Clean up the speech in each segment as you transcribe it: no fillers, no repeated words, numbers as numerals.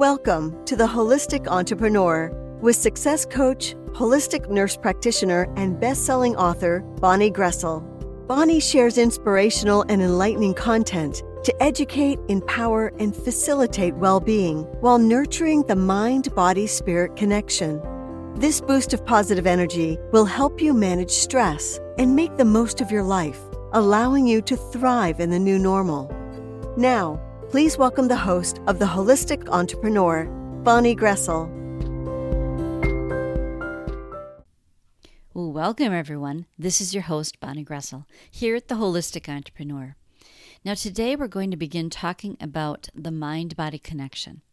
Welcome to The Holistic Entrepreneur with success coach, holistic nurse practitioner, and best-selling author Bonnie Groessl. Bonnie shares inspirational and enlightening content to educate, empower, and facilitate well-being while nurturing the mind-body-spirit connection. This boost of positive energy will help you manage stress and make the most of your life, allowing you to thrive in the new normal. Now, please welcome the host of The Holistic Entrepreneur, Bonnie Groessl. Welcome, everyone. This is your host, Bonnie Groessl, here at The Holistic Entrepreneur. Now, today we're going to begin talking about the mind-body connection.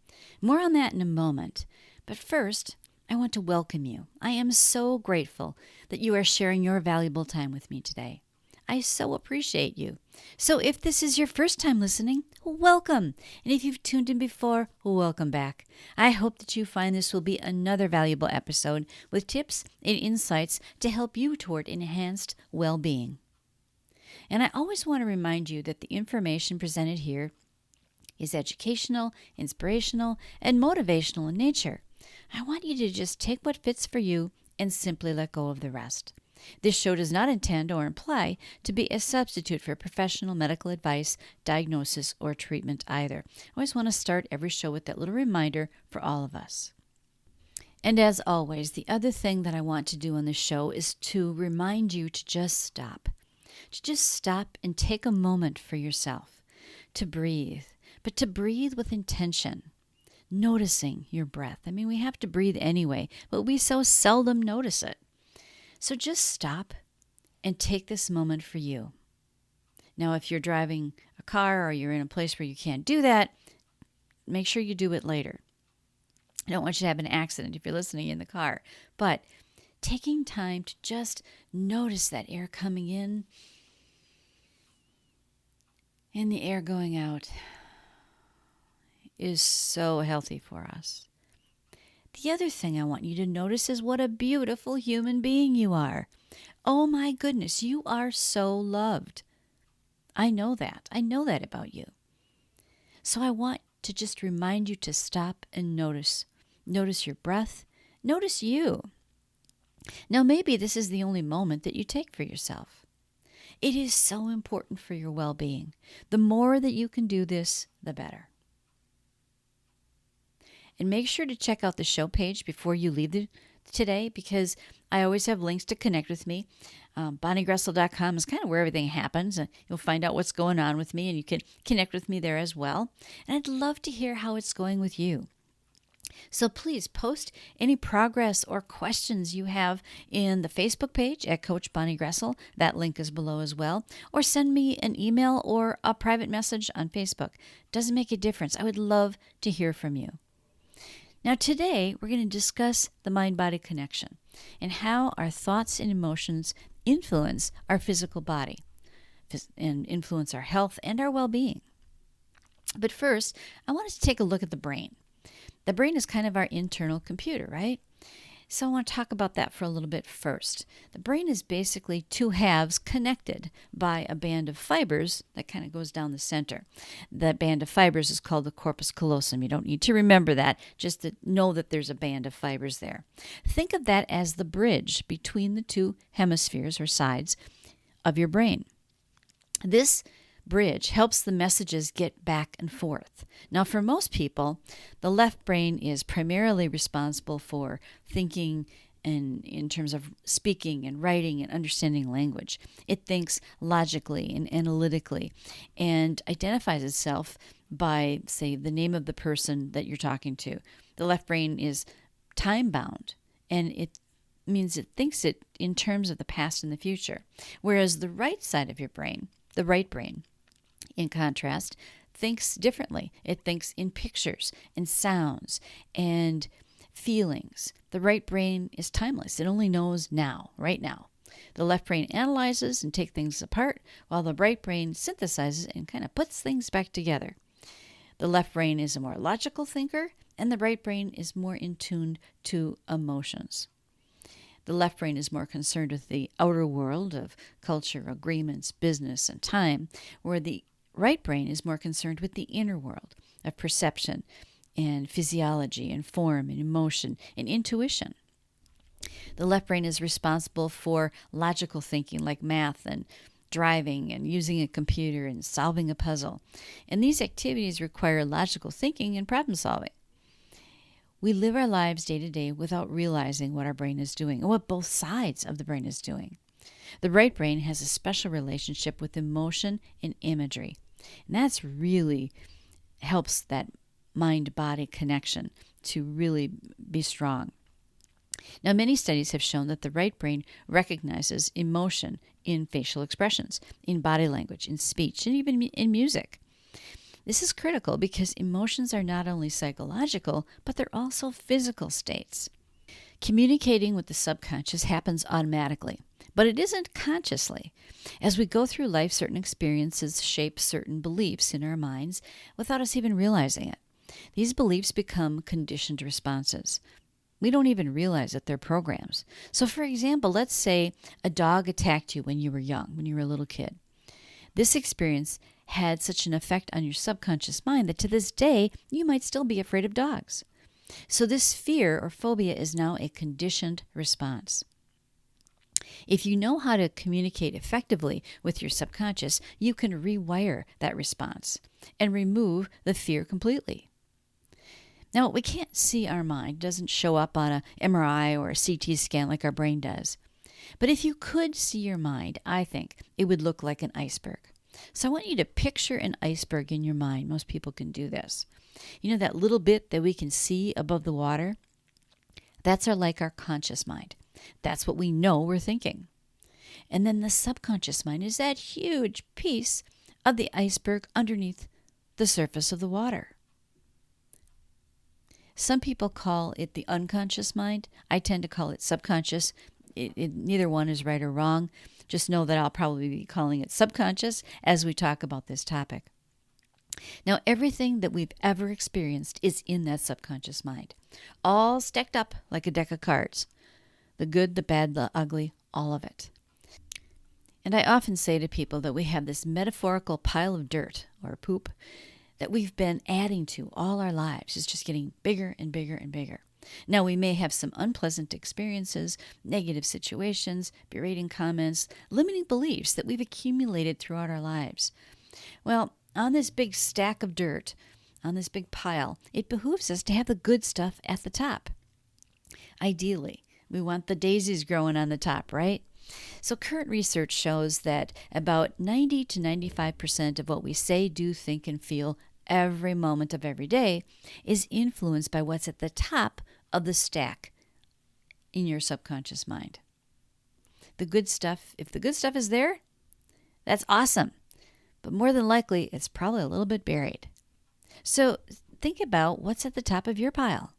More on that in a moment. But first, I want to welcome you. I am so grateful that you are sharing your valuable time with me today. I so appreciate you. So if this is your first time listening, welcome. And if you've tuned in before, welcome back. I hope that you find this will be another valuable episode with tips and insights to help you toward enhanced well-being. And I always want to remind you that the information presented here is educational, inspirational, and motivational in nature. I want you to just take what fits for you and simply let go of the rest. This show does not intend or imply to be a substitute for professional medical advice, diagnosis, or treatment either. I always want to start every show with that little reminder for all of us. And as always, the other thing that I want to do on this show is to remind you to just stop. To just stop and take a moment for yourself. To breathe, but to breathe with intention. Noticing your breath. I mean, we have to breathe anyway, but we so seldom notice it. So just stop and take this moment for you. Now, if you're driving a car or you're in a place where you can't do that, make sure you do it later. I don't want you to have an accident if you're listening in the car. But taking time to just notice that air coming in and the air going out is so healthy for us. The other thing I want you to notice is what a beautiful human being you are. Oh my goodness, you are so loved. I know that. I know that about you. So I want to just remind you to stop and notice. Notice your breath. Notice you. Now maybe this is the only moment that you take for yourself. It is so important for your well-being. The more that you can do this, the better. And make sure to check out the show page before you leave today, because I always have links to connect with me. BonnieGroessl.com is kind of where everything happens. You'll find out what's going on with me, and you can connect with me there as well. And I'd love to hear how it's going with you. So please post any progress or questions you have in the Facebook page at Coach Bonnie Groessl. That link is below as well. Or send me an email or a private message on Facebook. Doesn't make a difference. I would love to hear from you. Now today, we're going to discuss the mind-body connection and how our thoughts and emotions influence our physical body and influence our health and our well-being. But first, I want us to take a look at the brain. The brain is kind of our internal computer, right? So I want to talk about that for a little bit first. The brain is basically two halves connected by a band of fibers that kind of goes down the center. That band of fibers is called the corpus callosum. You don't need to remember that, just to know that there's a band of fibers there. Think of that as the bridge between the two hemispheres or sides of your brain. This bridge helps the messages get back and forth. Now, for most people, the left brain is primarily responsible for thinking and in terms of speaking and writing and understanding language. It thinks logically and analytically and identifies itself by, say, the name of the person that you're talking to. The left brain is time-bound, and it means it thinks it in terms of the past and the future. Whereas the right side of your brain, the right brain, in contrast, thinks differently. It thinks in pictures and sounds and feelings. The right brain is timeless. It only knows now, right now. The left brain analyzes and takes things apart, while the right brain synthesizes and kind of puts things back together. The left brain is a more logical thinker, and the right brain is more in tune to emotions. The left brain is more concerned with the outer world of culture, agreements, business, and time, where the right brain is more concerned with the inner world of perception and physiology and form and emotion and intuition. The left brain is responsible for logical thinking like math and driving and using a computer and solving a puzzle. And these activities require logical thinking and problem solving. We live our lives day to day without realizing what our brain is doing and what both sides of the brain is doing. The right brain has a special relationship with emotion and imagery. And that's really helps that mind-body connection to really be strong. Now, many studies have shown that the right brain recognizes emotion in facial expressions, in body language, in speech, and even in music. This is critical because emotions are not only psychological, but they're also physical states. Communicating with the subconscious happens automatically, but it isn't consciously. As we go through life, certain experiences shape certain beliefs in our minds without us even realizing it. These beliefs become conditioned responses. We don't even realize that they're programs. So, for example, let's say a dog attacked you when you were young, when you were a little kid. This experience had such an effect on your subconscious mind that to this day, you might still be afraid of dogs. So this fear or phobia is now a conditioned response. If you know how to communicate effectively with your subconscious, you can rewire that response and remove the fear completely. Now, we can't see our mind. It doesn't show up on an MRI or a CT scan like our brain does. But if you could see your mind, I think it would look like an iceberg. So I want you to picture an iceberg in your mind. Most people can do this. You know that little bit that we can see above the water? That's our conscious mind. That's what we know we're thinking. And then the subconscious mind is that huge piece of the iceberg underneath the surface of the water. Some people call it the unconscious mind. I tend to call it subconscious. Neither one is right or wrong. Just know that I'll probably be calling it subconscious as we talk about this topic. Now, everything that we've ever experienced is in that subconscious mind, all stacked up like a deck of cards. The good, the bad, the ugly, all of it. And I often say to people that we have this metaphorical pile of dirt or poop that we've been adding to all our lives. It's just getting bigger and bigger and bigger. Now, we may have some unpleasant experiences, negative situations, berating comments, limiting beliefs that we've accumulated throughout our lives. Well, on this big stack of dirt, on this big pile, it behooves us to have the good stuff at the top. Ideally, we want the daisies growing on the top, right? So current research shows that about 90 to 95% of what we say, do, think, and feel every moment of every day is influenced by what's at the top of the stack in your subconscious mind. The good stuff, if the good stuff is there, that's awesome. But more than likely, it's probably a little bit buried. So think about what's at the top of your pile.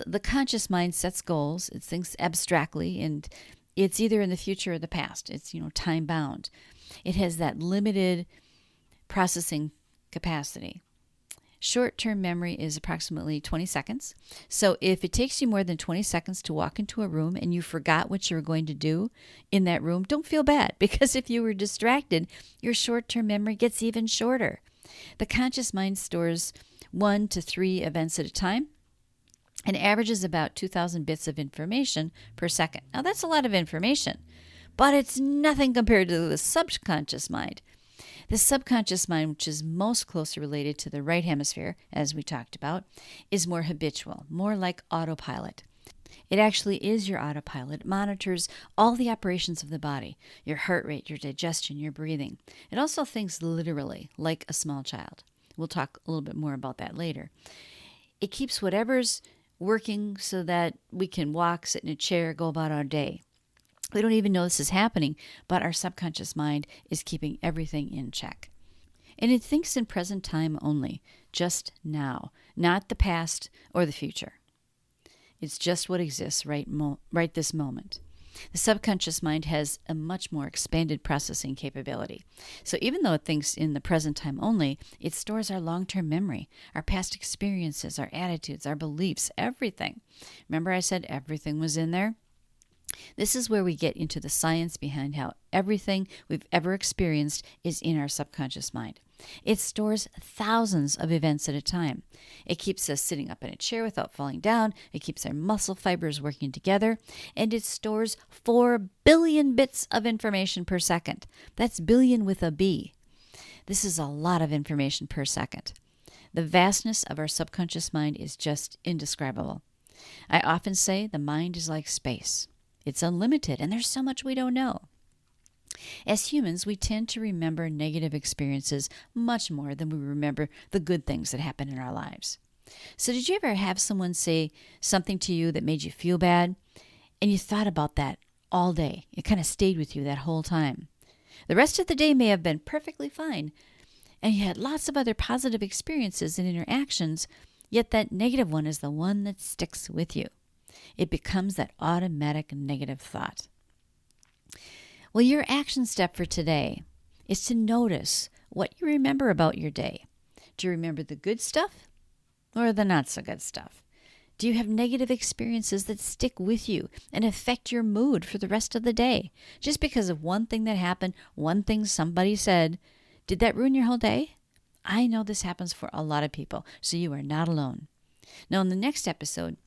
The conscious mind sets goals. It thinks abstractly, and it's either in the future or the past. It's, time bound. It has that limited processing capacity. Short-term memory is approximately 20 seconds. So if it takes you more than 20 seconds to walk into a room and you forgot what you were going to do in that room, don't feel bad, because if you were distracted, your short-term memory gets even shorter. The conscious mind stores 1 to 3 events at a time and averages about 2,000 bits of information per second. Now, that's a lot of information, but it's nothing compared to the subconscious mind. The subconscious mind, which is most closely related to the right hemisphere, as we talked about, is more habitual, more like autopilot. It actually is your autopilot. It monitors all the operations of the body, your heart rate, your digestion, your breathing. It also thinks literally, like a small child. We'll talk a little bit more about that later. It keeps whatever's working so that we can walk, sit in a chair, go about our day. We don't even know this is happening, but our subconscious mind is keeping everything in check. And it thinks in present time only, just now, not the past or the future. It's just what exists right this moment. The subconscious mind has a much more expanded processing capability. So even though it thinks in the present time only, it stores our long-term memory, our past experiences, our attitudes, our beliefs, everything. Remember I said everything was in there? This is where we get into the science behind how everything we've ever experienced is in our subconscious mind. It stores thousands of events at a time. It keeps us sitting up in a chair without falling down. It keeps our muscle fibers working together. And it stores 4 billion bits of information per second. That's billion with a B. This is a lot of information per second. The vastness of our subconscious mind is just indescribable. I often say the mind is like space. It's unlimited, and there's so much we don't know. As humans, we tend to remember negative experiences much more than we remember the good things that happen in our lives. So did you ever have someone say something to you that made you feel bad, and you thought about that all day? It kind of stayed with you that whole time. The rest of the day may have been perfectly fine, and you had lots of other positive experiences and interactions, yet that negative one is the one that sticks with you. It becomes that automatic negative thought. Well, your action step for today is to notice what you remember about your day. Do you remember the good stuff or the not so good stuff? Do you have negative experiences that stick with you and affect your mood for the rest of the day? Just because of one thing that happened, one thing somebody said, did that ruin your whole day? I know this happens for a lot of people, so you are not alone. Now, in the next episode,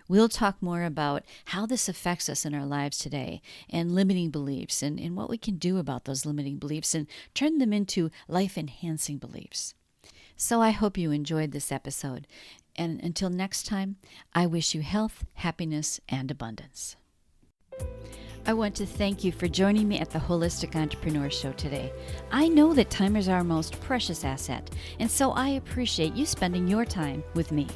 we'll talk more about how this affects us in our lives today and limiting beliefs and what we can do about those limiting beliefs and turn them into life-enhancing beliefs. So I hope you enjoyed this episode. And until next time, I wish you health, happiness, and abundance. I want to thank you for joining me at the Holistic Entrepreneur Show today. I know that time is our most precious asset, and so I appreciate you spending your time with me.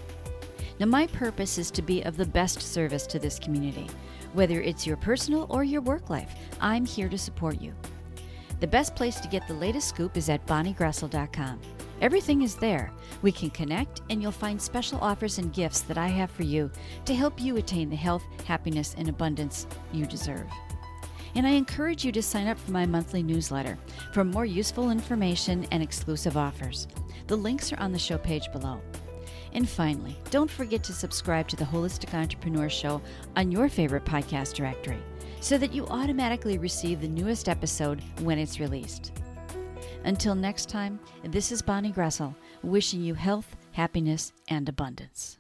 Now, my purpose is to be of the best service to this community. Whether it's your personal or your work life, I'm here to support you. The best place to get the latest scoop is at bonniegroessl.com. Everything is there. We can connect, and you'll find special offers and gifts that I have for you to help you attain the health, happiness, and abundance you deserve. And I encourage you to sign up for my monthly newsletter for more useful information and exclusive offers. The links are on the show page below. And finally, don't forget to subscribe to the Holistic Entrepreneur Show on your favorite podcast directory so that you automatically receive the newest episode when it's released. Until next time, this is Bonnie Groessl, wishing you health, happiness, and abundance.